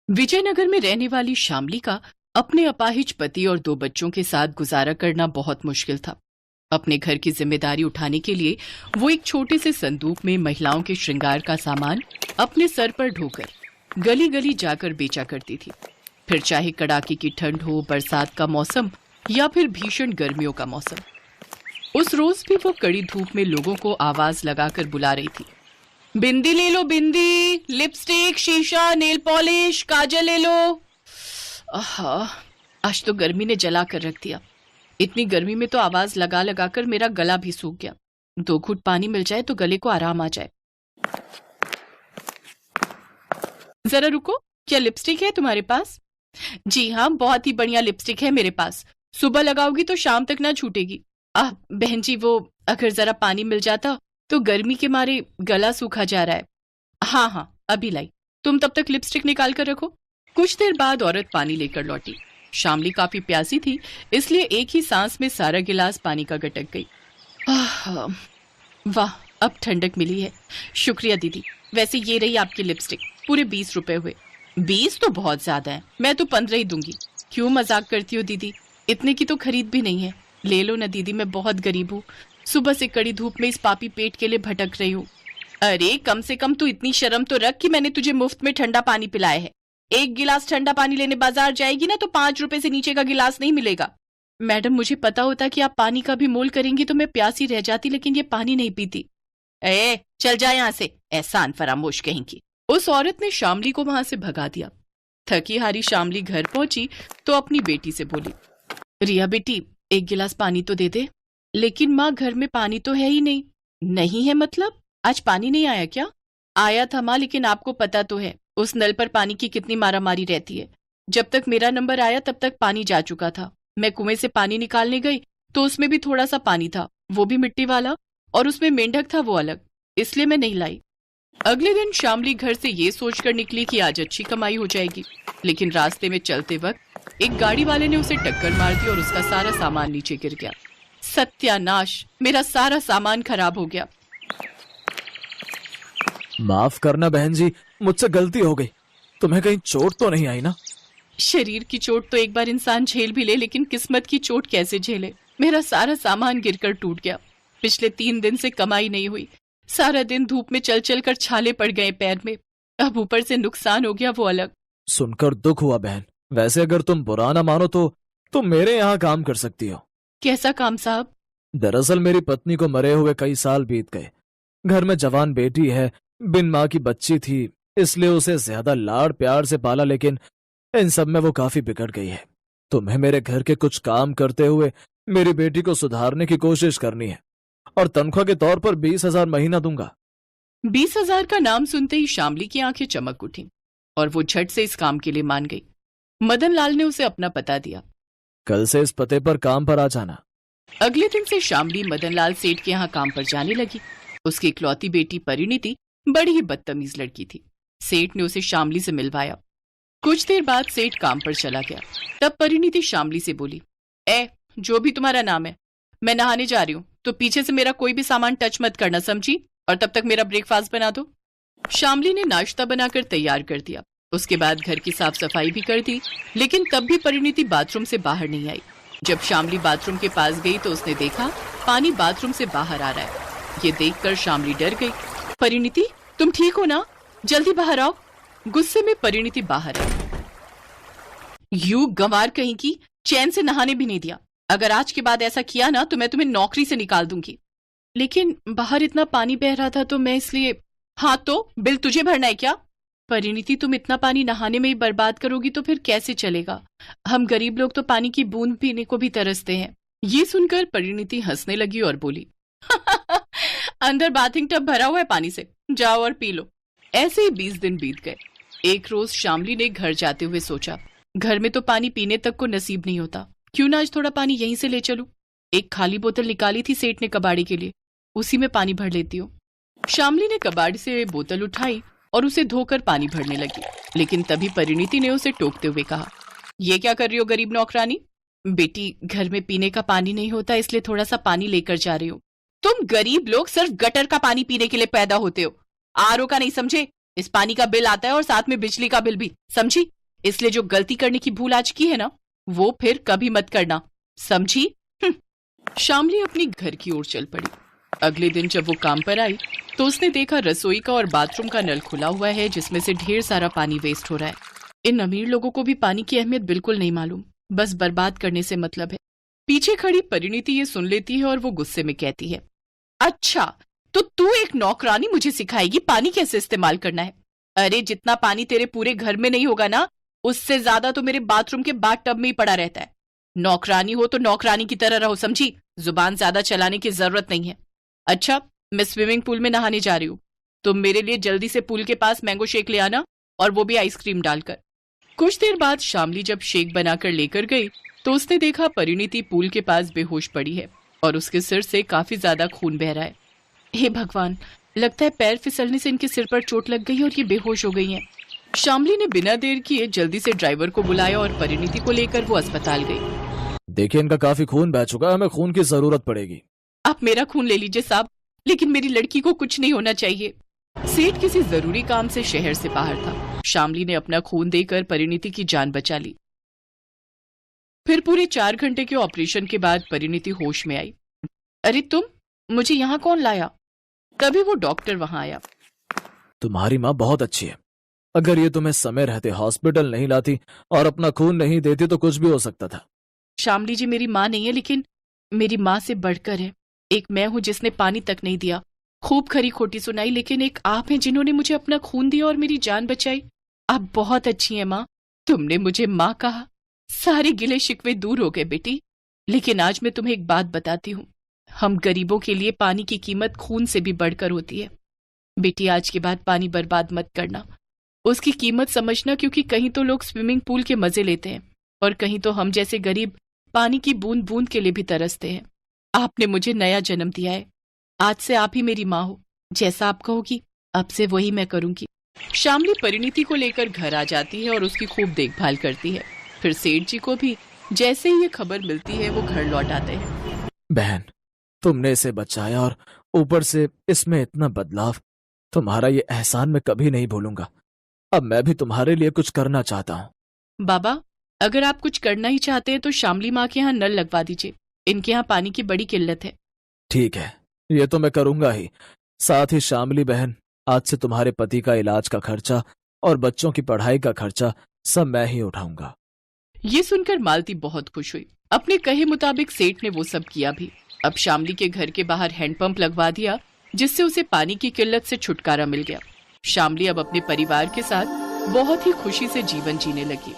विजयनगर में रहने वाली शामली का अपने अपाहिज पति और 2 बच्चों के साथ गुजारा करना बहुत मुश्किल था। अपने घर की जिम्मेदारी उठाने के लिए वो एक छोटे से संदूक में महिलाओं के श्रृंगार का सामान अपने सर पर ढोकर गली गली जाकर बेचा करती थी। फिर चाहे कड़ाके की ठंड हो, बरसात का मौसम या फिर भीषण गर्मियों का मौसम, उस रोज भी वो कड़ी धूप में लोगों को आवाज लगाकर बुला रही थी। बिंदी ले लो, बिंदी, लिपस्टिक, शीशा, नेल पॉलिश, काजल ले लो। आहा, आज तो गर्मी ने जला कर रख दिया। इतनी गर्मी में तो आवाज लगा लगा कर मेरा गला भी सूख गया। 2 घूंट पानी मिल जाए तो गले को आराम आ जाए। जरा रुको, क्या लिपस्टिक है तुम्हारे पास? जी हाँ, बहुत ही बढ़िया लिपस्टिक है मेरे पास। सुबह लगाओगी तो शाम तक ना छूटेगी। बहन जी, वो अगर जरा पानी मिल जाता तो गर्मी के मारे गला सूखा जा रहा है। हाँ हाँ, अभी लाई। तुम तब तक लिपस्टिक निकाल कर रखो। कुछ देर बाद औरत पानी लेकर लौटी। शामली काफी प्यासी थी, इसलिए एक ही सांस में सारा गिलास पानी का गटक गई। वाह, अब ठंडक मिली है। शुक्रिया दीदी। वैसे ये रही आपकी लिपस्टिक, पूरे 20 रुपए हुए। 20 तो बहुत ज्यादा है, मैं तो 15 ही दूंगी। क्यों मजाक करती हो दीदी, इतने की तो खरीद भी नहीं है। ले लो ना दीदी, मैं बहुत गरीब हूँ। सुबह से कड़ी धूप में इस पापी पेट के लिए भटक रही हूँ। अरे कम से कम तू इतनी शर्म तो रख कि मैंने तुझे मुफ्त में ठंडा पानी पिलाया है। 1 गिलास ठंडा पानी लेने बाजार जाएगी ना तो 5 रुपए से नीचे का गिलास नहीं मिलेगा। मैडम, मुझे पता होता कि आप पानी का भी मोल करेंगी तो मैं प्यासी रह जाती, लेकिन ये पानी नहीं पीती। चल जा यहाँ से, एहसान फरामोश कहेंगी। उस औरत ने शामली को वहां से भगा दिया। थकी हारी शामली घर पहुंची तो अपनी बेटी से बोली, रिया बेटी, 1 गिलास पानी तो दे दे। लेकिन माँ, घर में पानी तो है ही नहीं। नहीं है मतलब? आज पानी नहीं आया क्या? आया था माँ, लेकिन आपको पता तो है उस नल पर पानी की कितनी मारामारी रहती है। जब तक मेरा नंबर आया तब तक पानी जा चुका था। मैं कुएं से पानी निकालने गई तो उसमें भी थोड़ा सा पानी था, वो भी मिट्टी वाला, और उसमें मेंढक था, वो अलग, इसलिए मैं नहीं लाई। अगले दिन शामली घर से ये सोचकर निकली कि आज अच्छी कमाई हो जाएगी, लेकिन रास्ते में चलते वक्त एक गाड़ी वाले ने उसे टक्कर मार दी और उसका सारा सामान नीचे गिर गया। सत्यानाश, मेरा सारा सामान खराब हो गया। माफ करना बहन जी, मुझसे गलती हो गई। तुम्हें कहीं चोट तो नहीं आई ना? शरीर की चोट तो एक बार इंसान झेल भी ले, लेकिन किस्मत की चोट कैसे झेले? मेरा सारा सामान गिरकर टूट गया। पिछले 3 दिन से कमाई नहीं हुई। सारा दिन धूप में चल चल कर छाले पड़ गए पैर में। अब ऊपर से नुकसान हो गया, वो अलग। सुनकर दुख हुआ बहन। वैसे अगर तुम बुरा ना मानो तो तुम मेरे यहाँ काम कर सकती हो। कैसा काम साहब? दरअसल मेरी पत्नी को मरे हुए कई साल बीत गए। घर में जवान बेटी है, बिन माँ की बच्ची थी, इसलिए उसे ज्यादा लाड़ प्यार से पाला, लेकिन इन सब में वो काफी बिगड़ गई है। तुम्हें मेरे घर के कुछ काम करते हुए मेरी बेटी को सुधारने की कोशिश करनी है, और तनख्वाह के तौर पर 20,000 महीना दूंगा। 20,000 का नाम सुनते ही शामली की आंखें चमक उठी और वो झट से इस काम के लिए मान गई। मदन लाल ने उसे अपना पता दिया। कल से इस पते पर काम पर आ जाना। अगले दिन से शामली मदन लाल सेठ के यहाँ काम पर जाने लगी। उसकी इकलौती बेटी परिणीति बड़ी ही बदतमीज लड़की थी। सेठ ने उसे शामली से मिलवाया। कुछ देर बाद सेठ काम पर चला गया। तब परिणीति शामली से बोली, जो भी तुम्हारा नाम है, मैं नहाने जा रही हूँ, तो पीछे से मेरा कोई भी सामान टच मत करना, समझी? और तब तक मेरा ब्रेकफास्ट बना दो। शामली ने नाश्ता बनाकर तैयार कर दिया। उसके बाद घर की साफ सफाई भी कर दी, लेकिन तब भी परिणीति बाथरूम से बाहर नहीं आई। जब शामली बाथरूम के पास गई तो उसने देखा पानी बाथरूम से बाहर आ रहा है। ये देखकर शामली डर गई। परिणीति, तुम ठीक हो ना? जल्दी बाहर आओ। गुस्से में परिणीति बाहर आई। यू गंवार कहीं की, चैन से नहाने भी नहीं दिया। अगर आज के बाद ऐसा किया ना तो मैं तुम्हें नौकरी से निकाल दूंगी। लेकिन बाहर इतना पानी बह रहा था तो मैं इसलिए। हाँ तो बिल तुझे भरना है क्या? परिणीति, तुम इतना पानी नहाने में ही बर्बाद करोगी तो फिर कैसे चलेगा? हम गरीब लोग तो पानी की बूंद पीने को भी तरसते हैं। ये सुनकर परिणीति हंसने लगी और बोली, अंदर बाथिंग टब भरा हुआ है पानी से, जाओ और पी लो। ऐसे ही 20 दिन बीत गए। एक रोज शामली ने घर जाते हुए सोचा, घर में तो पानी पीने तक को नसीब नहीं होता, क्यों ना आज थोड़ा पानी यहीं से ले चलूं। एक खाली बोतल निकाली थी सेठ ने कबाड़ी के लिए, उसी में पानी भर लेती हूँ। शामली ने कबाड़ी से बोतल उठाई और उसे धोकर पानी भरने लगी, लेकिन तभी परिणीति ने उसे टोकते हुए कहा, ये क्या कर रही हो गरीब नौकरानी? बेटी, घर में पीने का पानी नहीं होता, इसलिए थोड़ा सा पानी लेकर जा रही हूँ। तुम गरीब लोग सिर्फ गटर का पानी पीने के लिए पैदा होते हो, आरओ का नहीं समझे? इस पानी का बिल आता है और साथ में बिजली का बिल भी, समझी? इसलिए जो गलती करने की भूल आज की है ना, वो फिर कभी मत करना, समझी? शामली अपनी घर की ओर चल पड़ी। अगले दिन जब वो काम पर आई तो उसने देखा रसोई का और बाथरूम का नल खुला हुआ है, जिसमें से ढेर सारा पानी वेस्ट हो रहा है। इन अमीर लोगों को भी पानी की अहमियत बिल्कुल नहीं मालूम, बस बर्बाद करने से मतलब है। पीछे खड़ी परिणीति ये सुन लेती है और वो गुस्से में कहती है, अच्छा तो तू एक नौकरानी मुझे सिखाएगी पानी कैसे इस्तेमाल करना है? अरे जितना पानी तेरे पूरे घर में नहीं होगा ना, उससे ज्यादा तो मेरे बाथरूम के बाथ टब में ही पड़ा रहता है। नौकरानी हो तो नौकरानी की तरह रहो, समझी? जुबान ज्यादा चलाने की जरूरत नहीं है। अच्छा, मैं स्विमिंग पूल में नहाने जा रही हूँ, तुम मेरे लिए जल्दी से पूल के पास मैंगो शेक ले आना, और वो भी आइसक्रीम डालकर। कुछ देर बाद शामली जब शेक बनाकर लेकर गई तो उसने देखा परिणीति पूल के पास बेहोश पड़ी है और उसके सिर से काफी ज्यादा खून बह रहा है। हे भगवान, लगता है पैर फिसलने से इनके सिर पर चोट लग गई और ये बेहोश हो गई हैं। शामली ने बिना देर किए जल्दी से ड्राइवर को बुलाया और परिणीति को लेकर वो अस्पताल गई। देखिए, इनका काफी खून बह चुका है, हमें खून की जरूरत पड़ेगी। आप मेरा खून ले लीजिए साहब, लेकिन मेरी लड़की को कुछ नहीं होना चाहिए। सेठ किसी जरूरी काम से शहर से बाहर था। शामली ने अपना खून देकर परिणीति की जान बचा ली। फिर पूरे 4 घंटे के ऑपरेशन के बाद परिणीति होश में आई। अरे तुम, मुझे यहाँ कौन लाया? तभी वो डॉक्टर वहां आया। तुम्हारी माँ बहुत अच्छी है। अगर ये तुम्हें समय रहते हॉस्पिटल नहीं लाती और अपना खून नहीं देती तो कुछ भी हो सकता था। शामली जी मेरी माँ नहीं है, लेकिन मेरी माँ से बढ़कर है। एक मैं हूं जिसने पानी तक नहीं दिया, खूब खरी खोटी सुनाई, लेकिन एक आप हैं जिन्होंने मुझे अपना खून दिया और मेरी जान बचाई। आप बहुत अच्छी हैं माँ, तुमने मुझे माँ कहा, सारे गिले शिकवे दूर हो गए बेटी। लेकिन आज मैं तुम्हें एक बात बताती हूँ, हम गरीबों के लिए पानी की कीमत खून से भी बढ़कर होती है। बेटी, आज के बाद पानी बर्बाद मत करना, उसकी कीमत समझना, क्योंकि कहीं तो लोग स्विमिंग पूल के मजे लेते हैं और कहीं तो हम जैसे गरीब पानी की बूंद बूंद के लिए भी तरसते हैं। आपने मुझे नया जन्म दिया है, आज से आप ही मेरी माँ हो। जैसा आप कहोगी अब से वही मैं करूंगी। शामली परिणीति को लेकर घर आ जाती है और उसकी खूब देखभाल करती है। फिर सेठ जी को भी जैसे ही ये खबर मिलती है वो घर लौट आते हैं। बहन, तुमने इसे बचाया और ऊपर से इसमें इतना बदलाव, तुम्हारा ये एहसान मैं कभी नहीं भूलूंगा। अब मैं भी तुम्हारे लिए कुछ करना चाहता हूँ। बाबा, अगर आप कुछ करना ही चाहते हैं तो शामली माँ के यहाँ नल लगवा दीजिए, इनके यहाँ पानी की बड़ी किल्लत है। ठीक है, ये तो मैं करूंगा ही। साथ ही शामली बहन, आज से तुम्हारे पति का इलाज का खर्चा और बच्चों की पढ़ाई का खर्चा सब मैं ही उठाऊंगा। ये सुनकर मालती बहुत खुश हुई। अपने कहे मुताबिक सेठ ने वो सब किया भी। अब शामली के घर के बाहर हैंडपंप लगवा दिया, जिससे उसे पानी की किल्लत से छुटकारा मिल गया। शामली अब अपने परिवार के साथ बहुत ही खुशी से जीवन जीने लगी।